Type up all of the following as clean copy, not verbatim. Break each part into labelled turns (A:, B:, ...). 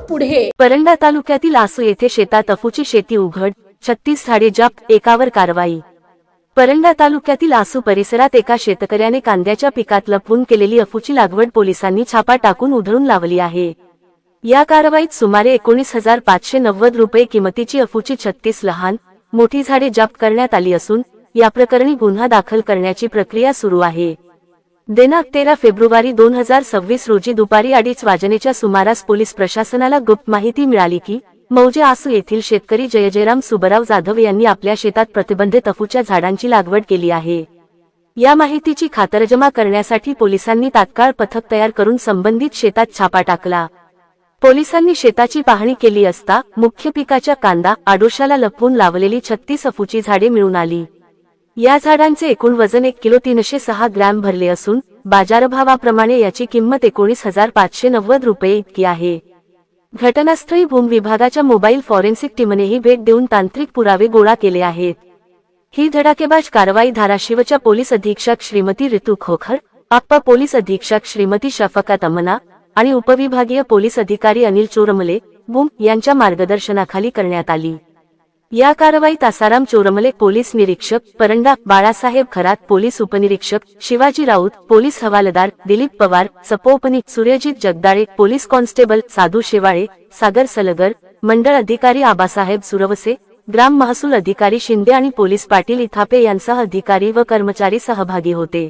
A: पुढे।
B: परंडा तालुक्यातील आसू येथे शेतात अफूची शेती उघड, 36 झाडे जप्त, एकावर कारवाई। परंडा तालुक्यातील आसू परिसरात एका शेतकऱ्याने कांद्याच्या पिकात लपवून केलेली अफूची लागवड पोलिसांनी छापा टाकून उधळून लावली आहे। या कारवाईत सुमारे 19,590 रुपये किमतीची अफूची 36 लहान मोठी झाडे जप्त करण्यात आली असून या प्रकरणी गुन्हा दाखल करण्याची प्रक्रिया सुरू आहे। दिनांक 13 फेब्रुवारी 2026 रोजी दुपारी 2:30 वाजण्याच्या सुमारास पोलीस प्रशासनाला गुप्त माहिती मिळाली की मौजे आसू येथील शेतकरी जयजयराम सुबराव जाधव यांनी आपल्या शेतात प्रतिबंधित अफूच्या झाडांची लागवड केली आहे। या माहितीची खातरजमा करण्यासाठी पोलिसांनी तात्काळ पथक तयार करून संबंधित शेतात छापा टाकला। पोलिसांनी शेताची पाहणी केली असता मुख्य पिकाच्या कांदा आडोशाला लपवून लावलेली 36 अफूची झाडे मिळून आली। या झाडांचे एकूण वजन 1 किलो 306 ग्रॅम भरले असून बाजारभावाप्रमाणे याची किंमत 19,590 रुपये इतकी आहे। घटनास्थळी भूमी विभागाच्या मोबाईल फॉरेन्सिक टीमनेही भेट देऊन तांत्रिक पुरावे गोळा केले आहेत। ही धडाकेबाज कारवाई धाराशिवच्या पोलीस अधीक्षक श्रीमती ऋतू खोखर, अप्पर पोलीस अधीक्षक श्रीमती शफकत अमना आणि उपविभागीय पोलीस अधिकारी अनिल चोरमले भूम यांच्या मार्गदर्शनाखाली करण्यात आली। या कारवाईत आसाराम चोरमले पोलीस निरीक्षक परंडा, बाळासाहेब खरात पोलीस उपनिरीक्षक, शिवाजी राऊत पोलीस हवालदार, दिलीप पवार सपोपनी, सूर्यजित जगदाळे पोलीस कॉन्स्टेबल, साधू शेवाळे, सागर सलगर, मंडळ अधिकारी आबासाहेब सुरवसे, ग्राम महसूल अधिकारी शिंदे आणि पोलीस पाटील इथापे यांसह अधिकारी व कर्मचारी सहभागी होते।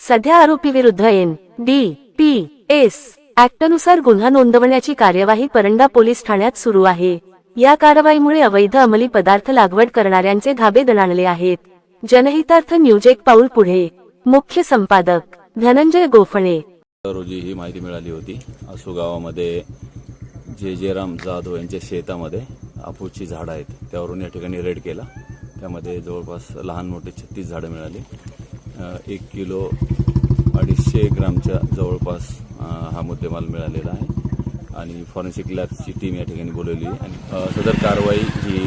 B: सध्या आरोपीविरुद्ध NDPS ऍक्टनुसार गुन्हा नोंदवण्याची कार्यवाही परंडा पोलीस ठाण्यात सुरू आहे। या कारवाईमुळे अवैध अंमली पदार्थ लागवड करणाऱ्यांचे धाबे दणाणले आहेत। जनहितार्थ न्यूज एक पाऊल पुढे। मुख्य संपादक धनंजय गोफणे।
C: रोजी ही माहिती मिळाली होती। आसू गावामध्ये जयजयराम जाधव यांच्या शेतामध्ये अफूची झाडं आहेत, त्यावरून या ठिकाणी रेड केला। त्यामध्ये जवळपास लहान मोठे 36 झाडं मिळाली। 1 किलो 250 ग्रामच्या जवळपास हा मुद्देमाल मिळालेला आहे आणि फॉरेन्सिक लॅबची टीम या ठिकाणी बोलवली आहे। आणि सदर कारवाई ही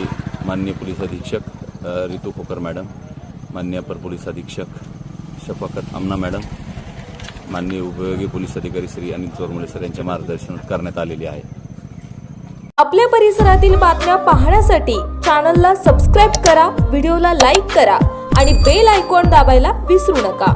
C: माननीय पोलीस अधीक्षक ऋतू खोखर मॅडम, माननीय अपर पोलीस अधीक्षक शफकत अमना मॅडम, माननीय उपविभागीय पोलीस अधिकारी श्री अनिल चोरमले सर यांच्या मार्गदर्शनात करण्यात आलेली आहे।
A: आपल्या परिसरातील बातम्या पाहण्यासाठी चॅनलला सबस्क्राईब करा, व्हिडिओला लाईक करा आणि बेल आयकॉन दाबायला विसरू नका।